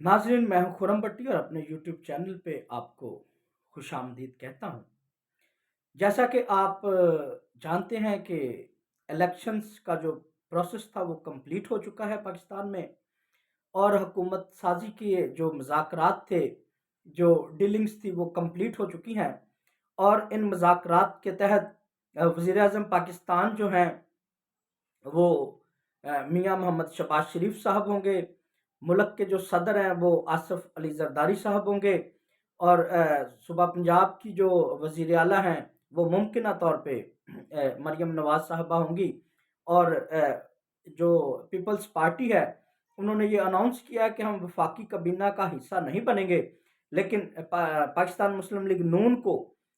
नाजरीन, मैं हूं खुरम भट्टी और अपने यूट्यूब चैनल पे आपको खुश आमदीद कहता हूं। जैसा कि आप जानते हैं कि इलेक्शंस का जो प्रोसेस था वो कंप्लीट हो चुका है पाकिस्तान में, और हुकूमत साजी के जो मुज़ाकरात थे, जो डीलिंग्स थी वो कंप्लीट हो चुकी हैं। और इन मुज़ाकरात के तहत वज़ीर आज़म पाकिस्तान जो हैं वो मियां मोहम्मद शहबाज शरीफ साहब होंगे। मुल्क के जो सदर हैं वो आसिफ अली जरदारी साहब होंगे। और सूबा पंजाब की जो वज़ीर आला हैं वो मुमकिन तौर पे मरियम नवाज साहबा होंगी। और जो पीपल्स पार्टी है उन्होंने ये अनाउंस किया है कि हम वफाकी काबीना का हिस्सा नहीं बनेंगे, लेकिन पाकिस्तान मुस्लिम लीग नून को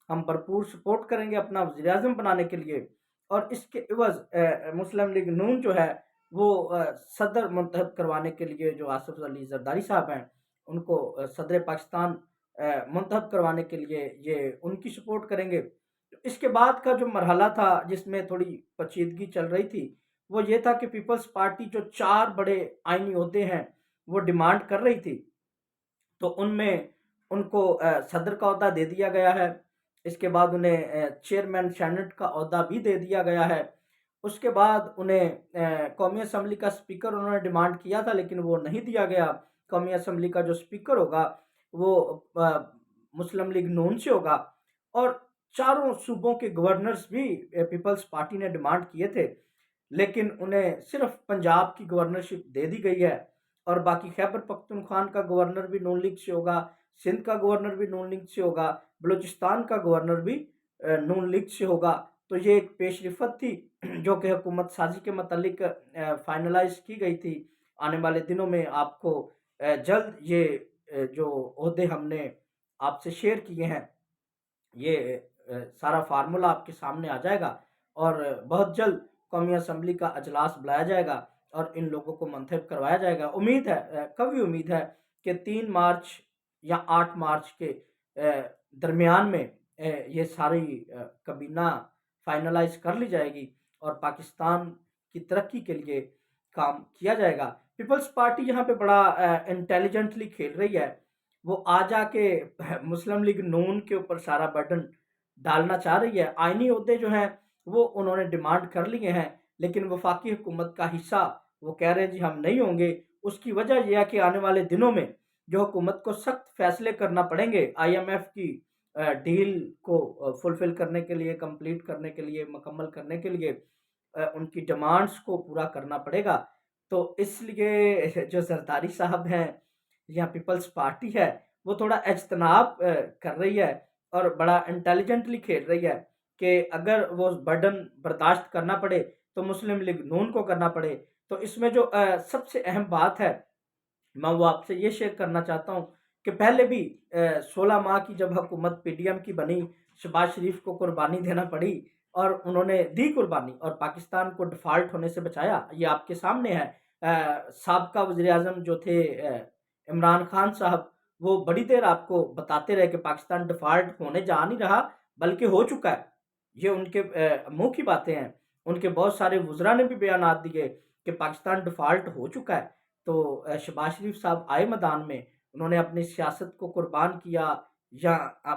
हम भरपूर सपोर्ट करेंगे अपना वज़ीर आज़म बनाने के लिए। और इसके इवज़ मुस्लिम लीग नून जो है वो सदर मुंतखब करवाने के लिए जो आसिफ अली जरदारी साहब हैं उनको सदर पाकिस्तान मुंतखब करवाने के लिए ये उनकी सपोर्ट करेंगे। तो इसके बाद का जो मरहला था जिसमें थोड़ी पेचीदगी चल रही थी वो ये था कि पीपल्स पार्टी जो 4 बड़े आईनी ओहदे हैं वो डिमांड कर रही थी, तो उनमें उनको सदर का ओहदा दे दिया गया है। इसके बाद उन्हें चेयरमैन सेनेट का ओहदा भी दे दिया गया है। उसके बाद उन्हें कौमी असम्बली का स्पीकर उन्होंने डिमांड किया था, लेकिन वो नहीं दिया गया। कौमी असम्बली का जो स्पीकर होगा वो मुस्लिम लीग नून से होगा। और चारों सूबों के गवर्नर्स भी पीपल्स पार्टी ने डिमांड किए थे, लेकिन उन्हें सिर्फ पंजाब की गवर्नरशिप दे दी गई है। और बाकी खैबर पख्तूनख्वा का गवर्नर भी नून लीग से होगा, सिंध का गवर्नर भी नून लीग से होगा, बलूचिस्तान का गवर्नर भी नून लीग से होगा। तो ये एक पेशरफत थी जो कि हुकूमत साजी के मतलब फाइनलाइज की गई थी। आने वाले दिनों में आपको जल्द ये जो ओहदे हमने आपसे शेयर किए हैं ये सारा फार्मूला आपके सामने आ जाएगा। और बहुत जल्द कौमी असम्बली का अजलास बुलाया जाएगा और इन लोगों को मंतखब करवाया जाएगा। उम्मीद है, कभी उम्मीद है कि 3 मार्च या 8 मार्च के दरमियान में ये सारी काबीना फाइनलाइज कर ली जाएगी और पाकिस्तान की तरक्की के लिए काम किया जाएगा। पीपल्स पार्टी यहाँ पे बड़ा इंटेलिजेंटली खेल रही है। वो आ जाके मुस्लिम लीग नून के ऊपर सारा बर्डन डालना चाह रही है। आईनी ओहदे जो हैं वो उन्होंने डिमांड कर लिए हैं, लेकिन वफाकी हुकूमत का हिस्सा वो कह रहे हैं जी हम नहीं होंगे। उसकी वजह यह है कि आने वाले दिनों में जो हुकूमत को सख्त फैसले करना पड़ेंगे आईएमएफ की डील को फुलफिल करने के लिए, कंप्लीट करने के लिए, मुकम्मल करने के लिए उनकी डिमांड्स को पूरा करना पड़ेगा। तो इसलिए जो जरदारी साहब हैं या पीपल्स पार्टी है वो थोड़ा इज्तनाब कर रही है और बड़ा इंटेलिजेंटली खेल रही है कि अगर वो बर्डन बर्दाश्त करना पड़े तो मुस्लिम लीग नून को करना पड़े। तो इसमें जो सबसे अहम बात है मैं वो आपसे ये शेयर करना चाहता हूँ कि पहले भी 16 माह की जब हुकूमत पीडीएम की बनी, शहबाज शरीफ को कुर्बानी देना पड़ी और उन्होंने दी कुर्बानी और पाकिस्तान को डिफ़ॉल्ट होने से बचाया। ये आपके सामने है। साबका वज़ीर आज़म जो थे इमरान खान साहब, वो बड़ी देर आपको बताते रहे कि पाकिस्तान डिफ़ॉल्ट होने जा नहीं रहा बल्कि हो चुका है। ये उनके मुँह की बातें हैं। उनके बहुत सारे वुज़रा ने भी बयानात दिए कि पाकिस्तान डिफ़ॉल्ट हो चुका है। तो शहबाज शरीफ साहब आए मैदान में, उन्होंने अपनी सियासत को कुर्बान किया या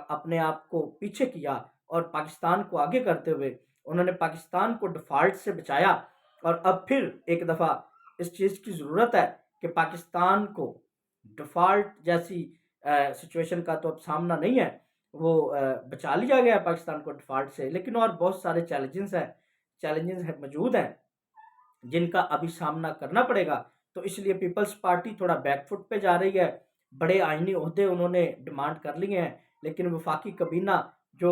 अपने आप को पीछे किया और पाकिस्तान को आगे करते हुए उन्होंने पाकिस्तान को डिफ़ॉल्ट से बचाया। और अब फिर एक दफ़ा इस चीज़ की ज़रूरत है कि पाकिस्तान को डिफ़ॉल्ट जैसी सिचुएशन का तो अब सामना नहीं है, वो बचा लिया गया है पाकिस्तान को डिफ़ॉल्ट से, लेकिन और बहुत सारे चैलेंजेस हैं मौजूद हैं जिनका अभी सामना करना पड़ेगा। तो इसलिए पीपल्स पार्टी थोड़ा बैकफुट पे जा रही है। बड़े आईनी ओहदे उन्होंने डिमांड कर लिए हैं, लेकिन वफाकी काबीना जो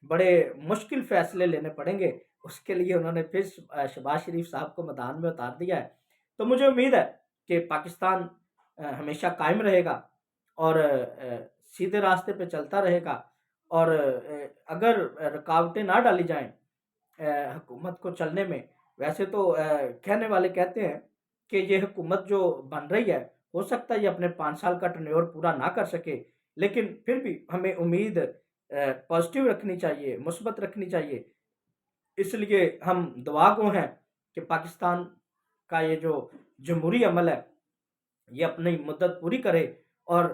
बड़े मुश्किल फैसले लेने पड़ेंगे उसके लिए उन्होंने फिर शहबाज शरीफ साहब को मैदान में उतार दिया है। तो मुझे उम्मीद है कि पाकिस्तान हमेशा कायम रहेगा और सीधे रास्ते पे चलता रहेगा। और अगर रुकावटें ना डाली जाएं हुकूमत को चलने में, वैसे तो कहने वाले कहते हैं कि ये हुकूमत जो बन रही है हो सकता है ये अपने 5 साल का टर्न्योर पूरा ना कर सके, लेकिन फिर भी हमें उम्मीद पॉजिटिव रखनी चाहिए, मुस्बत रखनी चाहिए। इसलिए हम दुआ गो हैं कि पाकिस्तान का ये जो जमहूरी अमल है یہ اپنی مدت پوری کرے اور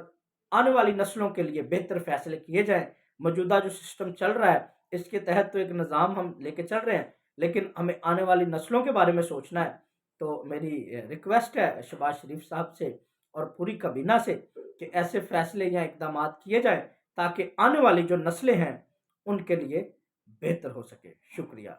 آنے والی نسلوں کے لیے بہتر فیصلے کیے جائیں۔ موجودہ جو سسٹم چل رہا ہے اس کے تحت تو ایک نظام ہم لے کے چل رہے ہیں، لیکن ہمیں آنے والی نسلوں کے بارے میں سوچنا ہے۔ تو میری ریکویسٹ ہے شہباز شریف صاحب سے اور پوری کابینہ سے کہ ایسے فیصلے یا اقدامات کیے جائیں تاکہ آنے والی جو نسلیں ہیں ان کے لیے بہتر ہو سکے۔ شکریہ۔